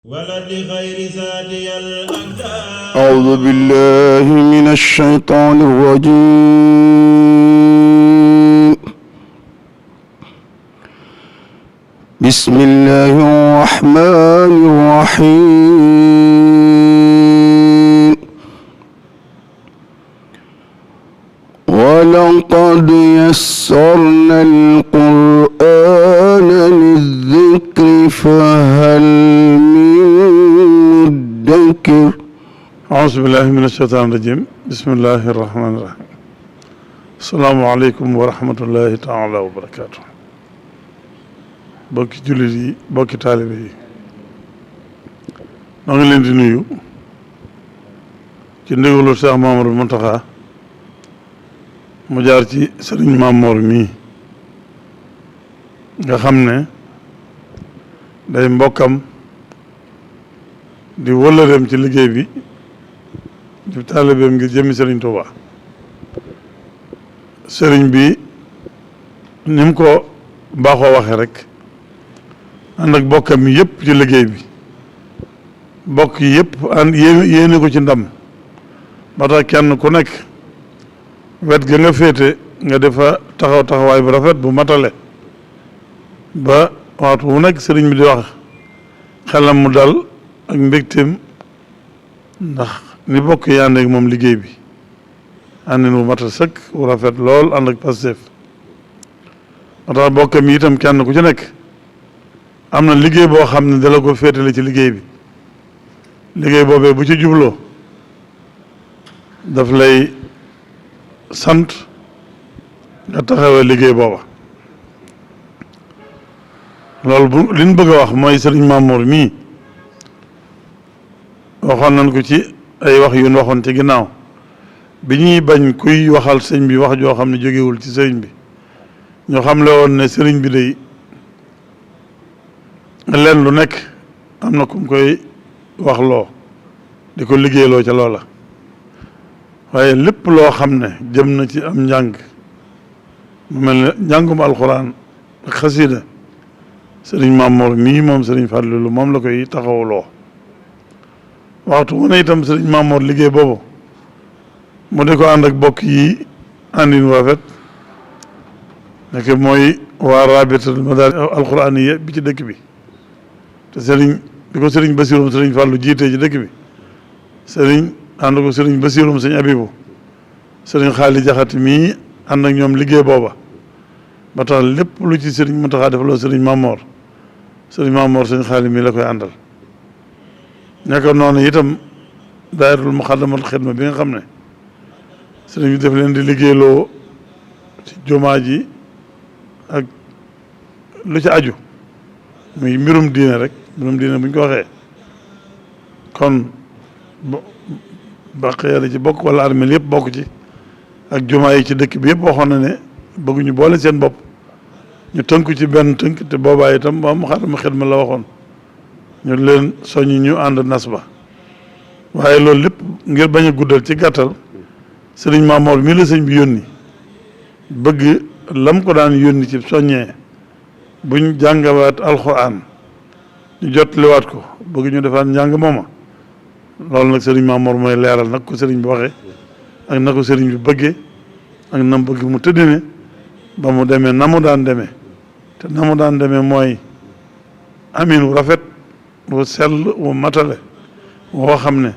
ولد خير سادي الأقدار. أعوذ بالله من الشيطان الرجيم. بسم الله الرحمن الرحيم. ولقد يسرنا القرآن للذكر فهل من مدكر. أعوذ بالله من الشيطان الرجيم. بسم الله الرحمن الرحيم. السلام عليكم ورحمة الله تعالى وبركاته. bokki jullit yi bokki taalibe yi noo ngi leen di nuyu ci ndigalu Cheikh Mamadou Mountakha mu jaar ci Sëriñ Mamor mii nga xam ne day mbokkam di wëllëreem ci liggéey bi di taalibeem ngir jëmmi Sëriñ Tuuba. sëriñ bi ni mu ko baaxoo waxe rek ànd ak bokkam yi yëpp ci liggéey bi bokk yi yëpp ànd yéene ko ci ndam ba tax kenn ku nekk wet ga nga féete nga defa taxaw taxawaay bu rafet bu matale ba waxtu wu nekk sëriñ bi di wax xelam mu dal ak mbégteem ndax ni bokk yi ànd ak moom liggéey bi àndin bu matal sëkk bu rafet lool ànd ak Pastef ba tax bokkam yi itam kenn ku ci nekk am na liggéey boo xam ne dala ko féetale ci liggéey bi liggéey boobee bu ci jubloo daf lay sant nga taxawee liggéey booba loolu bu li ñu bëgg a wax mooy Sëriñ Mamour mii waxoon nañ ko ci ay wax yu ñu waxoon ci ginnaaw bi ñuy bañ kuy waxal sëñ bi wax joo xam ne jógewul ci sëriñ bi ñoo xam le woon ne sëriñ bi day leen lu nekk am na ku mu koy wax loo di ko liggéeyloo ca loola waaye lépp loo xam ne jëm na ci am njàng mu mel ne njàngum alxuraan ak xasida sëriñ Mamour mii moom sëriñ Fàllilu moom la koy taxawuloo waxtu wu ne itam sëriñ Mamour liggéey boobu mu di ko ànd ak bokk yi àndin rafet nekk mooy waa rabitul madaris alxuraaniya bi ci dëkk bi te sëriñ di ko sëriñ Basirum sëriñ Fàllu jiitee ci dëkk bi sëriñ ànd ko sëriñ Basirum sëñ Abibu sëriñ Xaali Jaxate mii ànd ak ñoom liggéey booba ba tax lépp lu ci sëriñ Muntaxa defaloo sëriñ Mamoor sëriñ Xaali mii la koy àndal nekkoon noonu itam daayiratul Muxaddamatul Xidma bi nga xam ne sëriñ bi def leen di liggéeyloo ci jumaa ji ak lu ci aju muy mbirum diine rek mbirum diine bu ñu ko waxee kon baqee la ci bokk wala armeel yëpp bokk ci ak jumaa yi ci dëkk bi yëpp waxoon na ne bëgguñu boole seen bopp ñu tënku ci benn tënk te boobaa itam moom Muxaddamatul Xidma la waxoon ñu leen soññ ñu ànd nas ba waaye loolu lépp ngir bañ a guddal ci gàttal sëriñ Mamour mii la sëñ bi yónni bëgg lam ko daan yónni ci soññee buñ jàngawaat alxuraan ñu jottaliwaat ko bëgg ñu defaat njàng mooma loolu nag sëriñ Mamour mooy leeral nag ko sëriñ bi waxee ak na ko sëriñ bi bëggee ak na mu bëgg mu tëddine ba mu demee na mu daan demee te na mu daan demee mooy amin wu rafet wu sell wu matale woo xam ne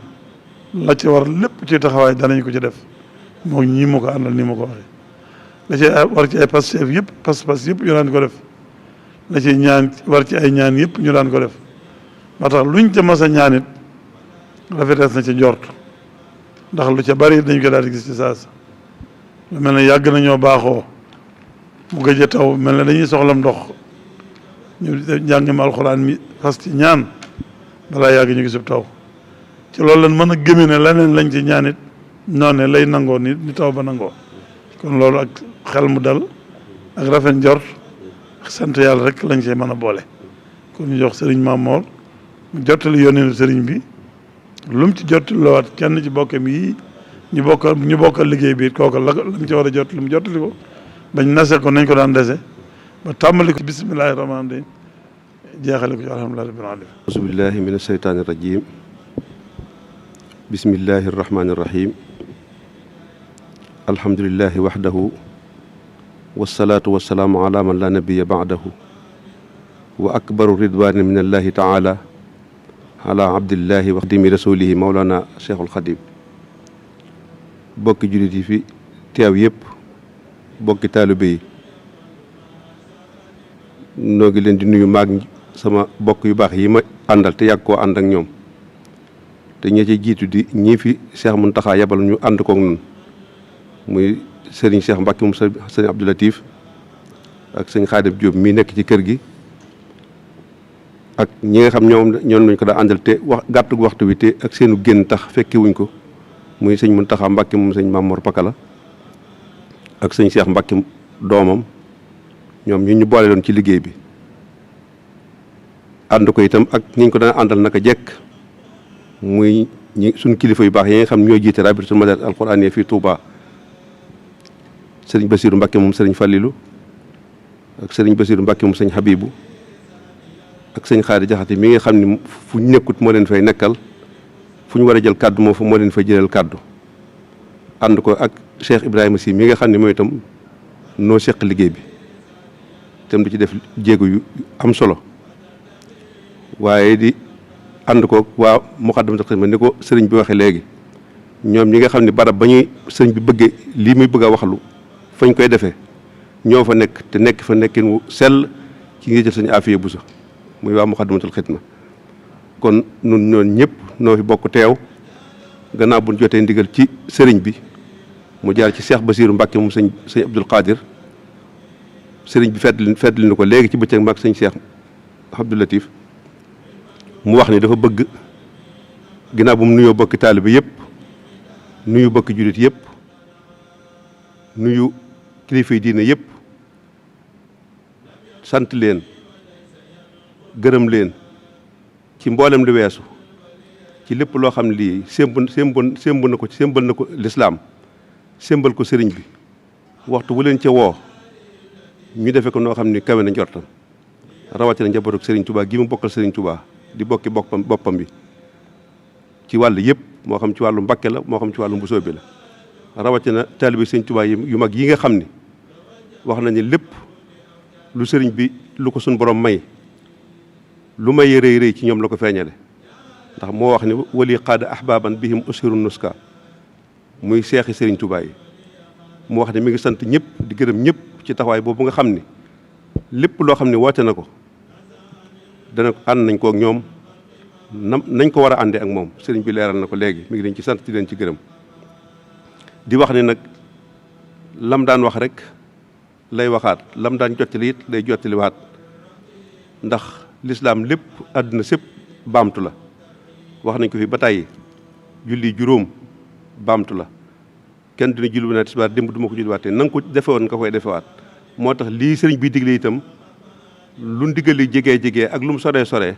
la ci war lépp ci taxawaay danañ ko ci def moo ñii ma ko àndal nii ma ko waxee la ci war ci ay Pastef yëpp pas-pas yëpp ñu daan ko def la ci ñaan war ci ay ñaan yëpp ñu daan ko def ba tax luñ ca mas a ñaan it rafetees na ca njort ndax lu ca bari dañ ko daal di gis ci saasa lu mel ne yàgg nañoo baaxoo mu gëj a taw mel ne dañuy soxlam ndox ñu njàngim alxuraan mi fas ci ñaan balaa yàgg ñu gisub taw ci loolu lan mën a gëme ne leneen lañ ci ñaan it noonu lay nangoo ni taw ba nangoo kon loolu ak xel mu dal ak rafet njort sant yàlla rek lañ see mën a boole kon ñu jox sëriñ Mamoor mu jottali yónneenu sëriñ bi lu mu ci jottali loowaat kenn ci bokkam yi ñu bokkal liggéey bi kooku la mu ci war a jottali mu jottali ko bañ nase ko nañ ko daan dese ba tàmbali ko bisimilahi rahmaani rahim jeexale ko ci alhamdulillahi rabbil alamin. auzu billahi min asheytaani irrajim. bismillahi irrahmani irrahim. alhamdulillahi waxdahu wasalaatu wasalaamu ala man la nabiya baadahu wa akbaru ridwaani min allahi taala ala abdillahi wa xadimi rasulihi mawlana cheikhul xadim. bokki jullit yi fi teew yëpp, bokki taalibe yi, noo ngi leen di nuyu maag sama bokk yu baax yi ma àndal te yàgg koo ànd ak ñoom, te ñi ci jiitu di ñii fi Cheikh Mountakha yabal ñu ànd koog ñun, muy sëriñ Cheikh Mbacke mu sëriñ Abdou Latif ak sëñ Xaadim Diop mii nekk ci kër gi, ak ñi nga xam ñoom lañ ko daa àndal te gàttu waxtu wi te ak seenu génn tax fekke wuñ ko, muy sëñ Mountakha Mbacke moom sëñ Mamor Pakala ak sëñ Cheikh Mbacke doomam, ñoom ñu boole doon ci liggéey bi. ànd ko itam ak ñi ñu ko daan àndal naka jekk, muy suñ kilifa yu baax yi nga xam ñoo jiite rabitatul madaaris alquraaniyya fii Touba, sëriñ Basiiru Mbacke moom sëriñ Fallilu ak sëriñ Basiiru Mbacke moom sëñ Habibu ak sëñ Xaadi Jaxate mi nga xam ne fu ñu nekkut moo leen fay nekkal, fu ñu war a jël kàddu moo leen fay jëlal kàddu. ànd ko ak Cheikh Ibrahima Sy mi nga xam ne mooy itam noo seq liggéey bi, itam di ci def jéego yu am solo, waaye di ànd ko waa Moukhaddamatoul Khidma ni ko sëriñ bi waxee léegi, ñoom ñi nga xam ne barab ba ñuy sëriñ bi bëggee lii muy bëgg a waxlu fañ koy defee ñoo fa nekk te nekk fa nekkin wu sell ci ngi jël sëñ Afiya Buso muy waa Moukhaddamatoul Khidma. kon nun ñoon ñëpp noo fi bokk teew gannaaw buñ jotee ndigal ci sëriñ bi mu jaar ci Cheikh Basiiru Mbacke moom sëñ Abdul Qadir, sëriñ bi feddli ni ko léegi ci bëccëg mag sëñ Cheikh Abdou Latif, mu wax ni dafa bëgg ginnaaw bu mu nuyoo bokki taalibe yëpp, nuyu bokki jullit yëpp, nuyu kilifa yi diine yëpp, sant leen gërëm leen ci mboolem li weesu, ci lépp loo xam ne lii sémbal na ko lislaam, sémbal ko sëriñ bi, waxtu wu leen ca woo ñu defe ko noo xam ni kawe na njortam, rawatina njabootu sëriñ Touba gi mu bokkal sëriñ Touba di bokki boppam bi ci wàll yëpp, moo xam ci wàllu Mbàkke la, moo xam ci wàllu Mbusoo bi la, rawatina taalibe sëriñ Touba yu mag yi nga xam ni wax nañu lépp lu sëriñ bi lu ko suñ borom may, lu may rëy rëy ci ñoom la ko feeñale, ndax moo wax ni wali qaada ahbaban bihim ushiru nuska, muy seexi sëriñ Touba yi. mu wax ne mi ngi sant ñëpp di gërëm ñëpp ci taxawaay boobu nga xam ni lépp loo xam ne woote na ko dana ànd nañ ko ak ñoom nañ ko war a àndee ak moom. sëriñ bi leeral na ko léegi, mi ngi leen ci sant di leen ci gërëm, di wax ne nag lam daan wax rek lay waxaat, lam daan jottali it lay jottaliwaat, ndax lislaam lépp àdduna sépp baamtu la. wax nañ ko fi ba tàyyi, julli juróom baamtu la, kenn dina julli bu ne tisbaar démb du ma ko julliwaatee na nga ko defe woon nga koy defewaat. moo tax lii sëriñ bi digle itam lu ndigal li jegee ak lu mu soree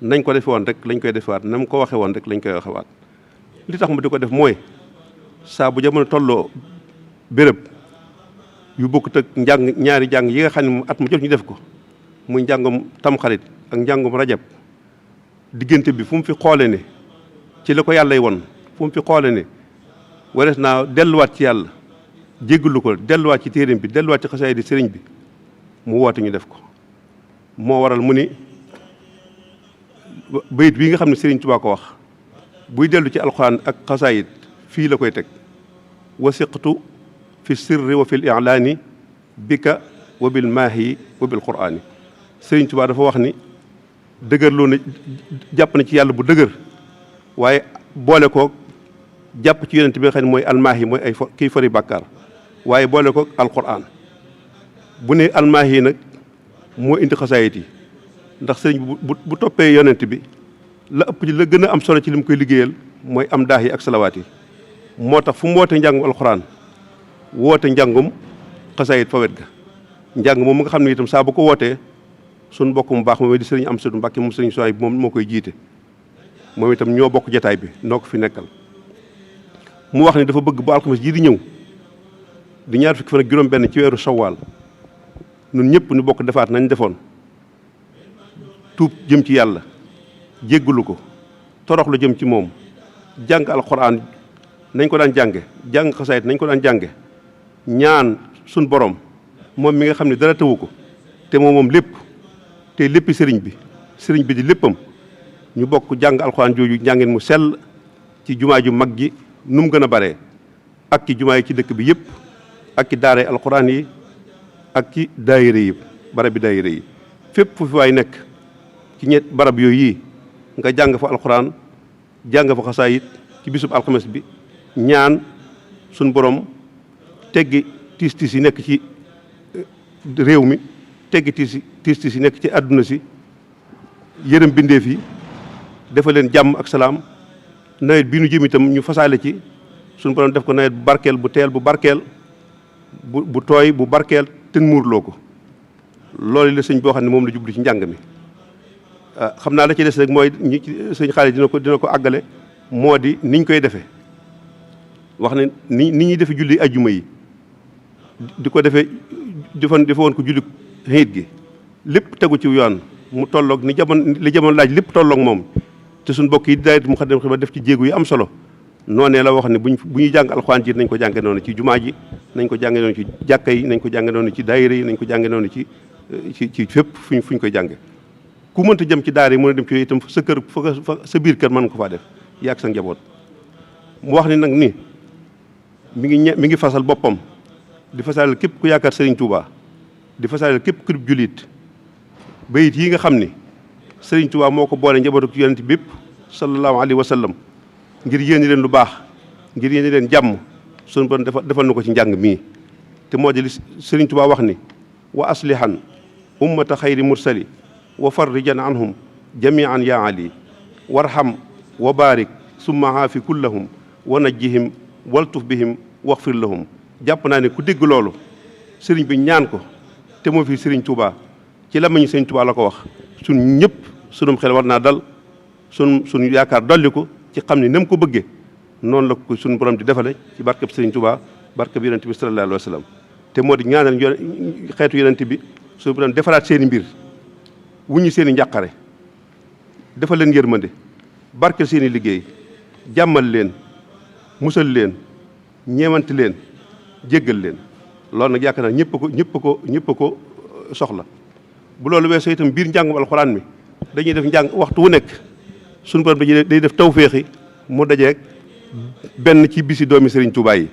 nañ ko defe woon rek lañ koy defewaat, na mu ko waxe woon rek lañ koy waxewaat. li tax mu di ko def mooy saa bu jamono tolloo béréb yu bokkut ak ñaari jàng yi nga xam ne at mu jot ñu def ko, muy njàngum tamxarit ak njàngum rajab, diggante bi fu mu fi xoole ne ci la ko yàlla won, fu mu fi xoole ne warees naa delluwaat ci yàlla, jéggalu ko, delluwaat ci téeréem bi, delluwaat ci xasaay di sëriñ bi, mu woote ñu def ko. moo waral mu ni bayit bii nga xam ne sëriñ Tuubaa ko wax, buy dellu ci alxuraan ak xasaayid fii la koy teg: wasiqtu fi sirri wa fil i'laani bika wa bil maahi wa bil quraani. sëriñ Tuubaa dafa wax ni dëgër loo na jàpp na ci yàlla bu dëgër, waaye boole ko jàpp ci yonent bi nga xam ne mooy almaahi, mooy ay kii fari bàkkaar, waaye boole ko alquran. bu ne almaahi nag moo indi xasaayit yi, ndax sëriñ bi bu toppee yonent bi la ëpp ci la gën a am solo ci li mu koy liggéeyal mooy am daax yi ak salawaat yi. moo tax fu mu woote njàngum alquran woote njàngum xasaayit fa wet ga. njàng moom nga xam ne itam saa bu ko wootee suñ bokk mu baax moom di sëriñ Amsadu Mbàkke moom sëriñ Suwayb moom moo koy jiite, moom itam ñoo bokk jataay bi, noo ko fi nekkal. mu wax ne dafa bëgg bu alxames jii di ñëw di ñaar fukki fan ak juróom benn ci weeru Sawaal, ñun ñëpp ñu bokk defaat nañ defoon, tuub jëm ci yàlla jéggalu ko toroxlu jëm ci moom jàng alxuraan nañ ko daan jànge jàng xasaayit nañ ko daan jànge ñaan suñ borom moom mi nga xam ne dara tëwu ko te moom lépp te léppi sëriñ bi di léppam ñu bokk jàng alxuraan jooju njàngin mu sell ci jumaa ju mag ji nu mu gën a baree ak ci jumaa yi ci dëkk bi yëpp ak ci daara alxuraan yi ak ci daayira yi barab bi daayira yi fépp fu fi waay nekk ci ñett barab yooyu yi nga jàng fa alxuraan jàng fa xasaayit ci bisub alxames bi ñaan suñ borom teggi tiis yi nekk ci réew mi teggi tiis yi nekk ci àdduna si yërëm bindeef yi dafa leen jàmm ak salaam nawet bi nu jëm itam ñu fasaale ci suñu borom def ko nawet bu barkeel bu teel bu barkeel bu tooy bu barkeel te muurloo ko loolu la sëñ boo xam ne moom la jublu ci njàng mi xam naa la ci des rek mooy sëñ Xaalis dina ko àggale moo di niñ koy defee wax ne ni ñuy defe julli ajjuma yi di ko defee defe woon ko julli xiit gi lépp tegu ci yoon mu tolloog li jamono laaj lépp tolloog moom te suñ mbokk yi daayira Moukhaddamatoul Khidma def ci jéego yu am solo noonee la wax ne bu ñuy jàng alxuraan ji nañ ko jànge noonu ci jumaa ji nañ ko jànge noonu ci jàkka yi nañ ko jànge noonu ci daayira yi nañ ko jànge noonu ci fépp fu ñu koy jànge ku mënta jëm ci daara yi mën a dem ci yooyu itam sa kër fa sa biir kër mën nga ko faa def yaag sa njaboot mu wax ni nag ni mi ngi fasal boppam di fasal képp ku yaakaar Serigne Touba di fasal képp ku jullit bayit yi nga xam ni Serigne Touba moo ko boole njabootu ci yonent bépp sallallahu alayhi wa sallam ngir yéene leen lu baax ngir yéene leen jàmm sunu bon defal na ko ci njàng mii te moo di li Serigne Touba wax ni wa aslihan ummata xayri mursali wa farrijan anhum jamian ya ali warham wa barik summa aafi kullahum wa najjihim waltuf bihim waxfir lahum jàpp naa ne ku dégg loolu sëriñ bi ñaan ko te moo fi Serigne Touba ci lamañu Serigne Touba la ko wax sun ñëpp sunum xel war naa dal sun yaakaar dolli ko ci xam ne na mu ko bëggee noonu la ko suñu borom di defale ci barkeb Serigne Touba barkeb yonent bi sallallahu alayhi wa sallam te moo di ñaanal xeetu yonent bi suñu borom defaraat seen i mbir wuñu seen i njàqare defal leen yërmande barkeel seen i liggéey jàmmal leen musal leen ñeewante leen jéggal leen loolu nag yaakaar naa ñëpp ko soxla bu loolu weesoo itam biir njàngum alxuraan mi dañuy def njàng waxtu wu nekk suñu borom day def tawféexi mu dajeeg benn ci bisi doomi Serigne Touba yi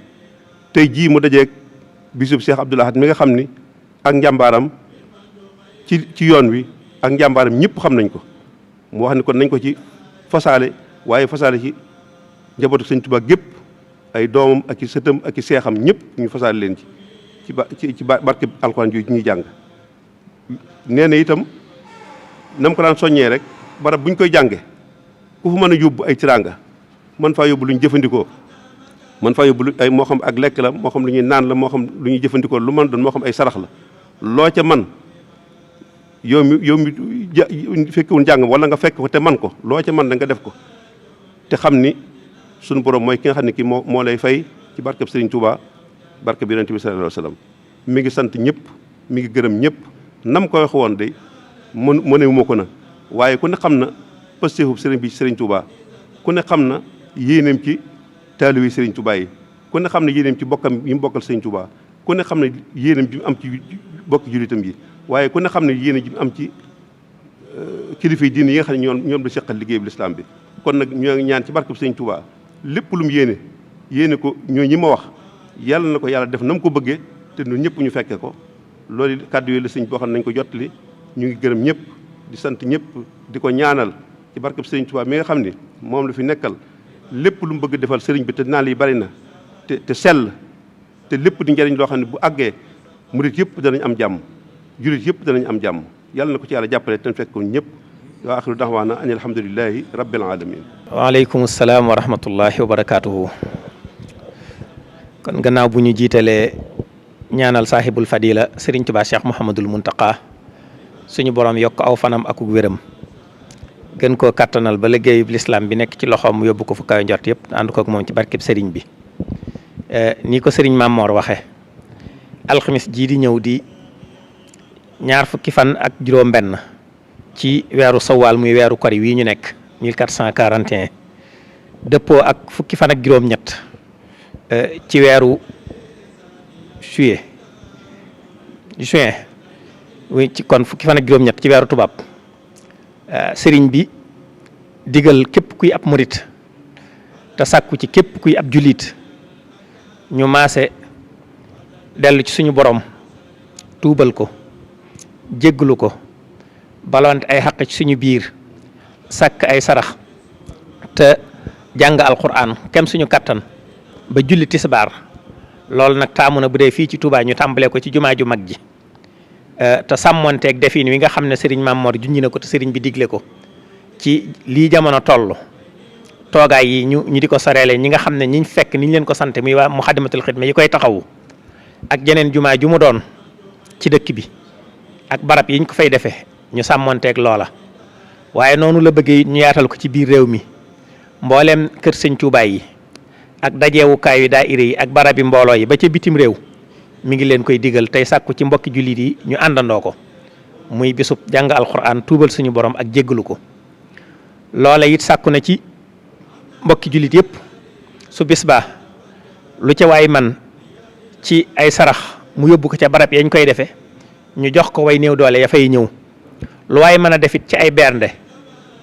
tey jii mu dajeeg bisub Cheikh Abdoul Ahad mi nga xam ni ak njàmbaaram ci yoon wi ak njàmbaaram ñëpp xam nañ ko mu wax ni kon nañ ko ci fasaale waaye fasaale ci njabootu Serigne Touba gépp ay doomam ak i sëtam ak i seexam ñëpp ñu fasaale leen ci barke alxuraan ju ñuy jàng nee na itam nam ko daan soññee rek barab bu ñu koy jànge ku fa mën a yóbbu ay tiraanga man faa yóbbu lu ñu jëfandikoo man faa yóbbu ay moo xam ak lekk la moo xam lu ñuy naan la moo xam lu ñuy jëfandikoo lu mën doon moo xam ay sarax la loo ca man yow mi fekkewul njàng wala nga fekk ko te man ko loo ca man da nga def ko te xam ni suñu borom mooy ki nga xam ne kii moo lay fay ci barkeb Serigne Touba barkeb yonent bi sallallahu alayhi wa sallam mi ngi sant ñëpp mi ngi gërëm ñëpp nam ko wax woon de mënewuma ko na waaye ku ne xam na pasteefu Serigne bi Serigne Touba ku ne xam na yéeneem ci taalibe Serigne Touba yi ku ne xam ne yéeneem ci bokkam yi mu bokkal Serigne Touba ku ne xam ne yéeneem ji mu am ci bokki jullitam yi waaye ku ne xam ne yéene ji mu am ci kilifa yi diine yi nga xam ne ñoom la seqal liggéey bu lislaam bi kon nag ñoo ngi ñaan ci barkeb Serigne Touba lépp lu mu yéene ko ñoo ñi ma wax yàlla na ko yàlla def na mu ko bëggee te ñun ñëpp ñu fekke ko loolu kàddu yooyu la sëñ boo xam ne nañ ko jottali ñu ngi gërëm ñëpp di sant ñëpp di ko ñaanal ci barkeb Serigne Touba mi nga xam ni moom la fi nekkal lépp lu mu bëgg defal sëriñ bi te naan yi bari na te sell te lépp di njëriñ loo xam ne bu àggee murit yëpp danañ am jàmm julit yëpp danañ am jàmm yàlla na ko ci yàlla jàppale te fekk ko ñëpp wa axiru daxwaana an alhamdulilahi rabbil alamin waaleykum salaam wa rahmatullahi wa barakaatuhu. kon gannaaw bu ñu jiitalee ñaanal saaxibul fadila Serigne Touba Cheikh Mouhamadul Muntaqa suñu borom yokk aw fanam ak wéram gën koo kattanal ba liggéeyub lislaam bi nekk ci loxoom mu yóbbu ko fu kaw njort yëpp ànd kook moom ci barkeb Serigne bi nii ko Serigne Mamor waxe alxamis jii di ñëw di ñaar fukki fan ak juróom-benn ci weeru sawaal muy weeru kori wii ñu nekk 1441 dëppoo ak fukki fan ak juróom-ñett ci weeru juin ci kon fukki fan ak juróom-ñett ci weeru tubaab sëriñ bi digal képp kuy ab murit te sàkku ci képp kuy ab julit ñu maase dellu ci suñu borom tuubal ko jégglu ko balonte ay xaq ci suñu biir sàkk ay sarax te jàng alquran kem suñu kattan ba julli tisbaar loolu nag taamu na bu dee fii ci Touba ñu tàmbalee ko ci jumaa ju mag ji te sàmmonteeg defin wi nga xam ne sëriñ Mamor junñi na ko te sëriñ bi digle ko ci lii jamono toll toogaay yi ñu di ko soreele ñi nga xam ne ñiñ fekk niñ leen ko sante muy waa Muxaddamatul Xidma yi koy taxawu ak jeneen jumaa ju mu doon ci dëkk bi ak barab yiñ ko fay defee ñu sàmmonteeg loola waaye noonu la bëggee ñu yaatal ko ci biir réew mi mbooleem kër sëñ Tuubaa yi ak dajeewukaay yu daayira yi ak barabi mbooloo yi ba ca bitim réew mi ngi leen koy digal tey sàkku ci mbokki jullit yi ñu àndandoo ko muy bisub jàng alxuraan tuubal suñu borom ak jéggalu ko loola it sàkku na ci mbokki jullit yëpp su bis baa lu ca waay man ci ay sarax mu yóbbu ko ca barab yañ koy defee ñu jox ko way néew doole ya fay ñëw lu waay mën a defit ci ay bernde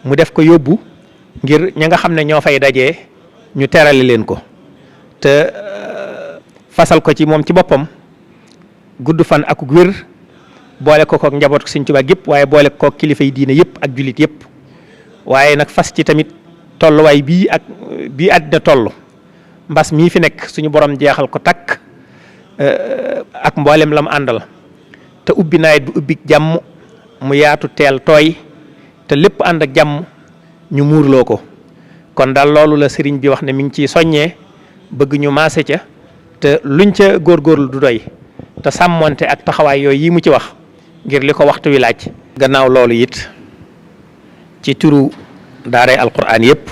mu def ko yóbbu ngir ña nga xam ne ñoo fay dajee ñu terale leen ko te fasal ko ci moom ci boppam gudd fan ak wér boole ko kook njaboot ko Sëñ Tuubaa yëpp waaye boole ko kook kilifa yi diine yëpp ak jullit yëpp waaye nag fas ci tamit tolluwaay bii àddina toll mbas mii fi nekk suñu borom jeexal ko takk ak mboolem la mu àndal te ubbi nawet bi ubbi jàmm mu yaatu teel tooy te lépp ànd ak jàmm ñu muurloo ko kon daal loolu la sëriñ bi wax ne mi ngi ciy soññee bëgg ñu maase ca te luñ ca góorgóorlu du doy te sàmmonte ak taxawaay yooyu yi mu ci wax ngir li ko waxtu wi laaj. gannaaw loolu it ci turu daaray alquran yëpp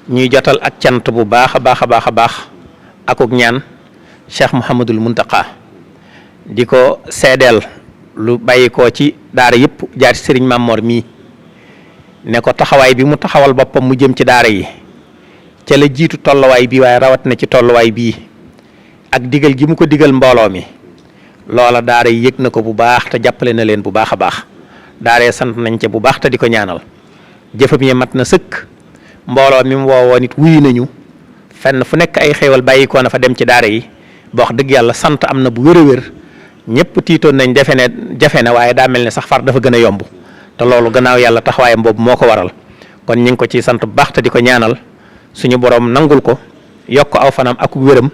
ñuy jotal ak cant bu baax a baax akuk ñaan Cheikh Mouhamadul Muntaqa di ko seedeel lu bàyyi ko ci daara yëpp jaar ci sëriñ Mamor mii ne ko taxawaay bi mu taxawal boppam mu jëm ci daara yi ca la jiitu tolluwaay bi waaye rawat na ci tolluwaay bii ak digal gi mu ko digal mbooloo mi loola daara yi yëg na ko bu baax te jàppale na leen bu baax a baax daaree sant nañ ca bu baax te di ko ñaanal jëfam yi mat na sëkk mbooloo mi mu woowoo nit wuyu nañu fenn fu nekk ay xéewal bàyyi ko na fa dem ci daara yi ba wax dëgg yàlla sant am na bu wér a wér ñëpp tiitoon nañ jafe na waaye daa mel ne sax far dafa gën a yomb te loolu gannaaw yàlla taxawaayam boobu moo ko waral kon ñu ngi ko ciy sant bu baax te di ko ñaanal suñu borom nangul ko yokk aw fanam ak wéram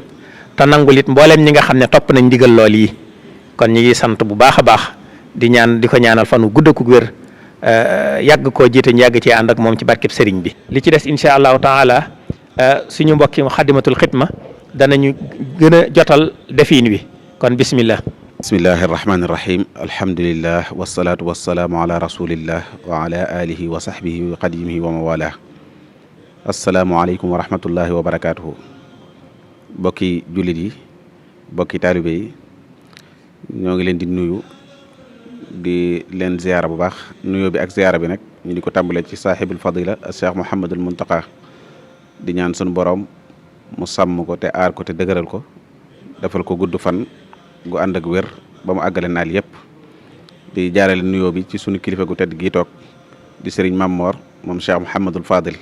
te nangul it mbooleem ñi nga xam ne topp nañ ndigal lool yi kon ñu ngi sant bu baax a baax di ko ñaanal fanu gudd ak wér yàgg koo jiite ñu yàgg ci ànd ak moom ci barkeb sëriñ bi. li ci des incha allahu taala suñu mbokki Muxaddamatul Xidma danañu gën a jotal defiin wi kon bismillah. bismillahi irrahmani irrahim alhamdulillah wasalaatu wasalaamu ala rasulillah wa ala alihi wa sahbihi wa qadimihi wa mawala asalaamualeykum wa rahmatullahi wa barakatuhu bokki jullit yi bokki taalibe yi ñoo ngi leen di nuyu di leen ziyaara bu baax nuyoo bi ak ziyaara bi nag ñu di ko tàmbale ci saaxibul fadila cheikh Mouhamadul Muntaqa di ñaan sunu borom mu sàmm ko te aar ko te dëgëral ko defal ko gudd fan gu ànd ak wér ba mu àggale naal yëpp di jaarale nuyoo bi ci sunu kilifa gu tedd gii toog di sëriñ Mamor moom Cheikh Mouhamadul Fadil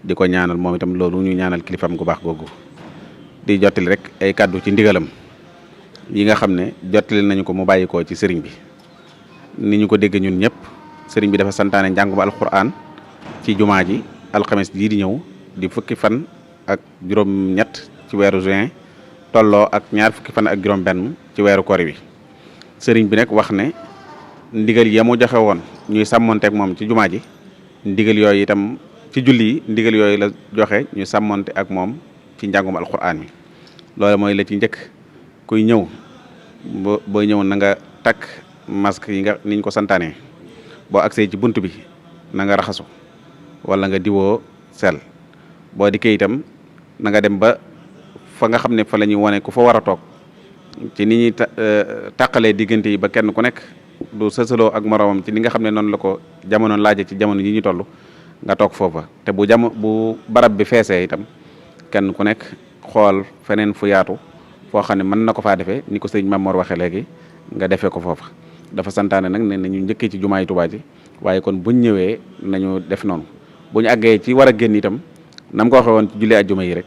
di ko ñaanal moom itam loolu ñu ñaanal kilifam gu baax googu di jottali rek ay kàddu ci ndigalam yi nga xam ne jottali nañu ko mu bàyyi ko ci sëriñ bi ni ñu ko dégg ñun ñëpp sëriñ bi dafa santaane njàngum alquran ci jumaa ji alxames jii di ñëw di fukki fan ak juróom-ñett ci weeru juin tolloo ak ñaar fukki fan ak juróom-benn ci weeru kori wi sëriñ bi nag wax ne ndigal ya mu joxe woon ñuy sàmmonteeg moom ci jumaa ji ndigal yooyu itam ci julli yi ndigal yooyu la joxe ñu sàmmonte ak moom ci njàngum alquran mi loolu mooy la ci njëkk kuy ñëw booy ñëw na nga takk masque yi nga niñ ko santaane boo agsee ci bunt bi na nga raxasu wala nga diwoo sel boo dikkee itam na nga dem ba fa nga xam ne fa la ñuy wone ku fa war a toog ci ni ñuy tàqalee diggante yi ba kenn ku nekk du sësaloo ak moroomam ci li nga xam ne noonu la ko jamono laaje ci jamono yi ñu toll nga toog foofa te bu barab bi feesee itam kenn ku nekk xool feneen fu yaatu foo xam ne mën na ko faa defee ni ko sëriñ Mamor waxee léegi nga defee ko foofa dafa santaane nag ne nañu njëkkee ci jumaay Tuubaa ji waaye kon buñ ñëwee nañu def noonu bu ñu àggee ci war a génn itam nam ko waxee woon ci julli ajjuma yi rek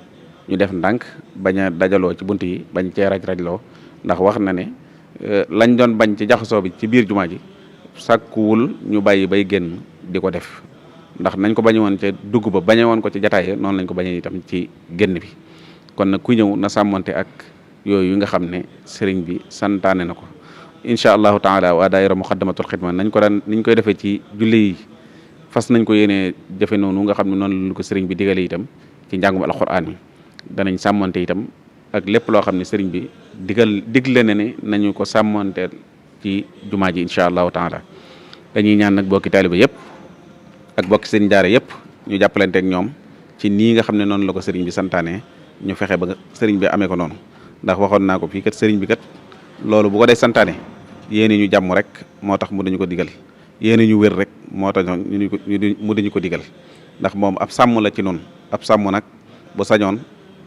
ñu def ndànk bañ a dajaloo ci bunt yi bañ cee raj-rajloo ndax wax na ne lañ doon bañ ci jaxasoo bi ci biir jumaa ji sàkkuwul ñu bàyyi bay génn di ko def ndax nañ ko bañe woon ca dugg ba bañe woon ko ci jataay noonu lañ ko bañee itam ci génn bi kon nag ku ñëw na sàmmonte ak yooyu nga xam ne sëriñ bi santaane na ko incha allahu taala waa daayira muxaddamatul xidma nañ koy defee ci julli yi fas nañ ko yéenee jëfe noonu nga xam ne noonu la ko sëriñ bi digale itam ci njàngum alquran mi danañ sàmmonte itam ak lépp loo xam ne sëriñ bi digle ne nañu ko sàmmonte ci jumaa ji incha allahu taala dañuy ñaan nag bokki taaliba yëpp ak bokki seen jaare yëpp ñu jàppalante ak ñoom ci nii nga xam ne noonu la ko sëriñ bi santaane ñu fexe ba sëriñ bi amee ko noonu ndax waxoon naa ko fii kat sëriñ bi kat loolu bu ko dee santaane yéene ñu jàmm rek moo tax mu dañu ko digal yéene ñu wér rek moo tax mu dañu ko digal ndax moom ab sàmm la ci noonu ab sàmm nag bu sañoon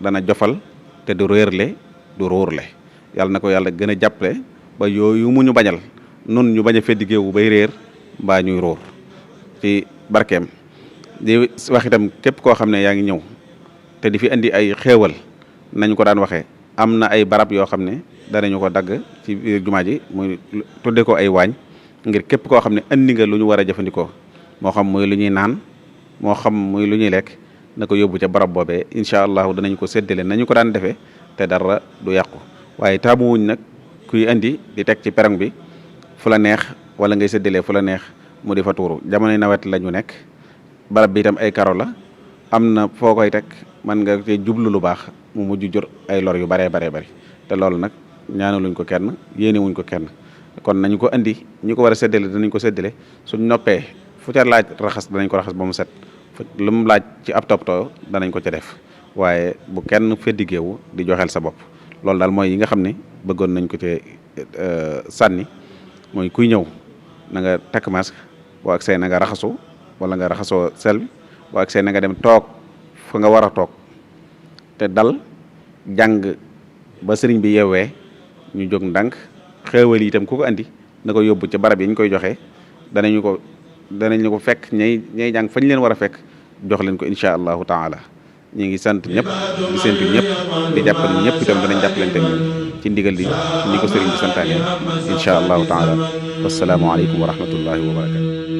dana jofal te du réerle du róorle yàlla na ko yàlla gën a jàppale ba yooyu mu ñu bañal nun ñu bañ a feddi géewu bay réer mbaa ñuy róor ci barkeem di wax itam képp koo xam ne yaa ngi ñëw te di fi indi ay xéewal nañ ko daan waxee am na ay barab yoo xam ne danañu ko dagg ci biir jumaa ji muy tudde ko ay waañ ngir képp koo xam ne andi nga lu ñu war a jëfandikoo moo xam muy lu ñuy naan moo xam muy lu ñuy lekk na ko yóbbu ca barab boobee incha allahu danañ ko séddale nañu ko daan defee te dara du yàqu waaye taamuwuñ nag kuy indi di teg ci perong bi fu la neex wala ngay séddalee fu la neex mu di fa tuuru jamonoy nawet la ñu nekk barab bi itam ay karo la am na foo koy teg man nga cee jublu lu baax mu mujj jur ay lor yu baree bari te loolu nag ñaanaluñ ko kenn yéenewuñ ko kenn kon nañu ko andi ñi ko war a séddale danañ ko séddale suñ noppee fu ca laaj raxas danañ ko raxas ba mu set lu mu laaj ci ab toppatoo danañ ko ca def waaye bu kenn feddigeewu di joxeel sa bopp loolu daal mooy yi nga xam ne bëggoon nañ ko ci sànni mooy kuy ñëw na nga takk masque boo ak see na nga raxasu wala nga raxasoo sel bi boo ak see na nga dem toog fa nga war a toog te dal jàng ba sëriñ bi yeewee ñu jóg ndànk xéewal yi itam ku ko andi na ko yóbbu ca barab yi ñu koy joxe danañu ko fekk ñay jàng fañ leen war a fekk jox leen ko incha allahu taala ñu ngi sant ñëpp di séntu ñëpp di jàppale ñëpp itam danañ jàppalante ñun ci ndigal li ni ko sëriñ bi santaane incha allahu taala wassalaamu aleykum wa rahmatullahi wa barakatu